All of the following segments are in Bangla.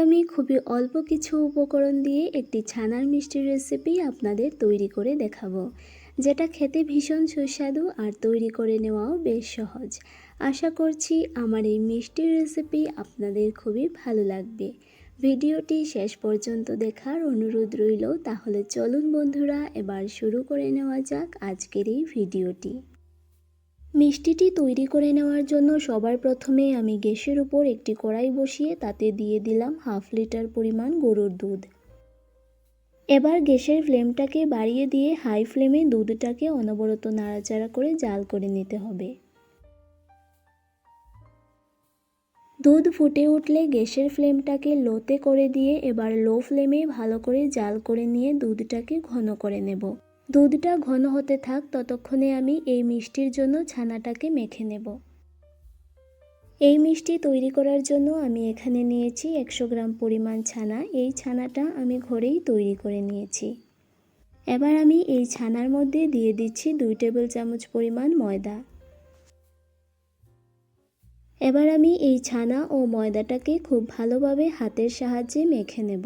আমি খুবই অল্প কিছু উপকরণ দিয়ে একটি ছানার মিষ্টির রেসিপি আপনাদের তৈরি করে দেখাবো, যেটা খেতে ভীষণ সুস্বাদু আর তৈরি করে নেওয়াও বেশ সহজ। আশা করছি আমার এই মিষ্টির রেসিপি আপনাদের খুবই ভালো লাগবে। ভিডিওটি শেষ পর্যন্ত দেখার অনুরোধ রইল। তাহলে চলুন বন্ধুরা, এবার শুরু করে নেওয়া যাক আজকের এই ভিডিওটি। মিষ্টিটি তৈরি করে নেওয়ার জন্য সবার প্রথমে আমি গ্যাসের উপর একটি কড়াই বসিয়ে তাতে দিয়ে দিলাম 1/2 লিটার পরিমাণ গরুর দুধ। এবার গ্যাসের ফ্লেমটাকে বাড়িয়ে দিয়ে হাই ফ্লেমে দুধটাকে অনবরত নাড়াচাড়া করে জাল করে নিতে হবে। দুধ ফুটে উঠলে গ্যাসের ফ্লেমটাকে লোতে করে দিয়ে এবার লো ফ্লেমে ভালো করে জাল করে নিয়ে দুধটাকে ঘন করে নেব। দুধটা ঘন হতে থাক, ততক্ষণে আমি এই মিষ্টির জন্য ছানাটাকে মেখে নেব। এই মিষ্টি তৈরি করার জন্য আমি এখানে নিয়েছি 100 গ্রাম পরিমাণ ছানা। এই ছানাটা আমি ঘরেই তৈরি করে নিয়েছি। এবার আমি এই ছানার মধ্যে দিয়ে দিচ্ছি 2 টেবিল চামচ পরিমাণ ময়দা। এবার আমি এই ছানা ও ময়দাটাকে খুব ভালোভাবে হাতের সাহায্যে মেখে নেব।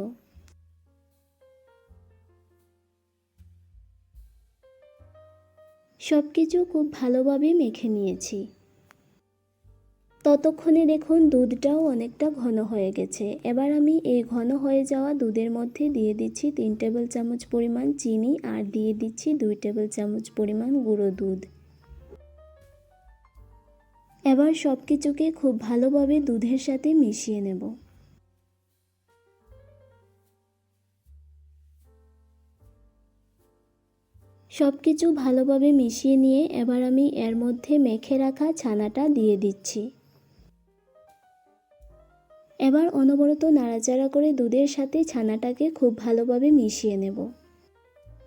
সব কিছু খুব ভালোভাবে মেখে নিয়েছি। ততক্ষণে দেখুন দুধটাও অনেকটা ঘন হয়ে গেছে। এবার আমি এই ঘন হয়ে যাওয়া দুধের মধ্যে দিয়ে দিচ্ছি 3 টেবিল চামচ পরিমাণ চিনি আর দিয়ে দিচ্ছি 2 টেবিল চামচ পরিমাণ গুঁড়ো দুধ। এবার সব কিছুকে খুব ভালোভাবে দুধের সাথে মিশিয়ে নেব। সব কিছু ভালোভাবে মিশিয়ে নিয়ে এবার আমি এর মধ্যে মেখে রাখা ছানাটা দিয়ে দিচ্ছি। এবার অনবরত নাড়াচাড়া করে দুধের সাথে ছানাটাকে খুব ভালোভাবে মিশিয়ে নেব।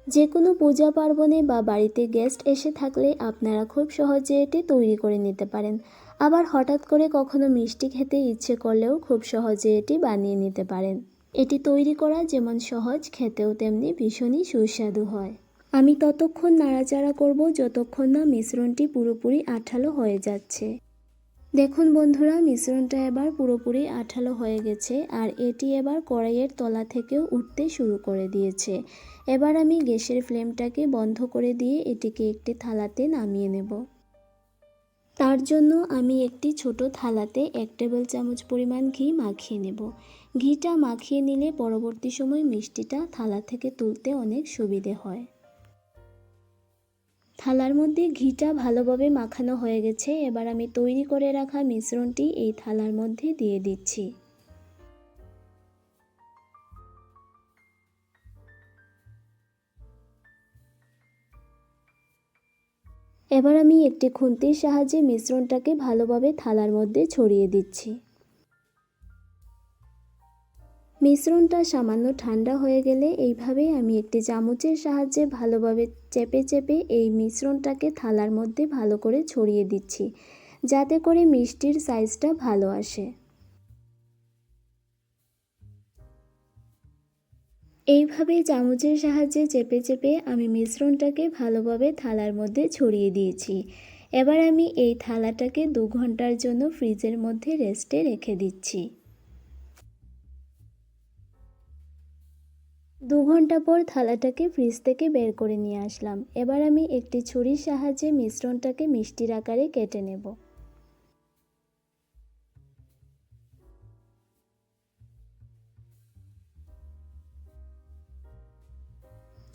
যে কোনো পূজা পার্বণে বা বাড়িতে গেস্ট এসে থাকলে আপনারা খুব সহজে এটি তৈরি করে নিতে পারেন। আবার হঠাৎ করে কখনো মিষ্টি খেতে ইচ্ছে করলেও খুব সহজে এটি বানিয়ে নিতে পারেন। এটি তৈরি করা যেমন সহজ, খেতেও তেমনি ভীষণই সুস্বাদু হয়। আমি ততক্ষণ নাড়াচাড়া করব যতক্ষণ না মিশ্রণটি পুরোপুরি আঠালো হয়ে যাচ্ছে। দেখুন বন্ধুরা, মিশ্রণটা এবার পুরোপুরি আঠালো হয়ে গেছে আর এটি এবার কড়াইয়ের তলা থেকেও উঠতে শুরু করে দিয়েছে। এবার আমি গ্যাসের ফ্লেমটাকে বন্ধ করে দিয়ে এটিকে একটি থালাতে নামিয়ে নেব। তার জন্য আমি একটি ছোট থালাতে 1 টেবিল চামচ পরিমাণ ঘি মাখিয়ে নেব। ঘিটা মাখিয়ে নিলে পরবর্তী সময় মিষ্টিটা থালা থেকে তুলতে অনেক সুবিধে হয়। থালার মধ্যে ঘিটা ভালোভাবে মাখানো হয়ে গেছে। এবার আমি তৈরি করে রাখা মিশ্রণটি এই থালার মধ্যে দিয়ে দিচ্ছি। এবার আমি একটি খুন্তির সাহায্যে মিশ্রণটাকে ভালোভাবে থালার মধ্যে ছড়িয়ে দিচ্ছি। মিশ্রণটা সামান্য ঠান্ডা হয়ে গেলে এইভাবে আমি একটি চামচের সাহায্যে ভালোভাবে চেপে চেপে এই মিশ্রণটাকে থালার মধ্যে ভালো করে ছড়িয়ে দিচ্ছি, যাতে করে মিষ্টির সাইজটা ভালো আসে। এইভাবে চামচের সাহায্যে চেপে চেপে আমি মিশ্রণটাকে ভালোভাবে থালার মধ্যে ছড়িয়ে দিয়েছি। এবার আমি এই থালাটাকে 2 ঘন্টার জন্য ফ্রিজের মধ্যে রেস্টে রেখে দিচ্ছি। 2 ঘন্টা পর থালাটাকে ফ্রিজ থেকে বের করে নিয়ে আসলাম। এবার আমি একটি ছুরির সাহায্যে মিশ্রণটাকে মিষ্টির আকারে কেটে নেব।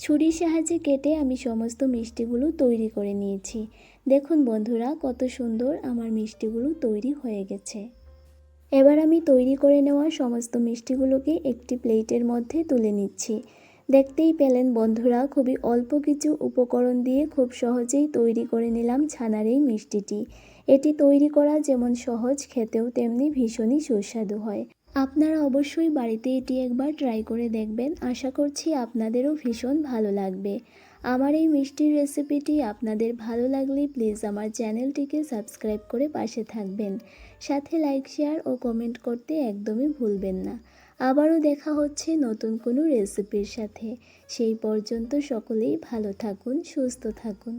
ছুরির সাহায্যে কেটে আমি সমস্ত মিষ্টিগুলো তৈরি করে নিয়েছি। দেখুন বন্ধুরা, কত সুন্দর আমার মিষ্টিগুলো তৈরি হয়ে গেছে। এবার আমি তৈরি করে নেওয়া সমস্ত মিষ্টিগুলোকে একটি প্লেটের মধ্যে তুলে নিচ্ছি। দেখতেই পেলেন বন্ধুরা, খুবই অল্প কিছু উপকরণ দিয়ে খুব সহজেই তৈরি করে নিলাম ছানার এই মিষ্টিটি। এটি তৈরি করা যেমন সহজ, খেতেও তেমনি ভীষণই সুস্বাদু হয়। আপনারা অবশ্যই বাড়িতে এটি একবার ট্রাই করে দেখবেন। আশা করছি আপনাদেরও ভীষণ ভালো লাগবে। আমার এই মিষ্টির রেসিপিটি আপনাদের ভালো লাগলে প্লিজ আমার চ্যানেলটিকে সাবস্ক্রাইব করে পাশে থাকবেন। সাথে লাইক, শেয়ার ও কমেন্ট করতে একদমই ভুলবেন না। আবারও দেখা হচ্ছে নতুন কোনো রেসিপির সাথে। সেই পর্যন্ত সকলেই ভালো থাকুন, সুস্থ থাকুন।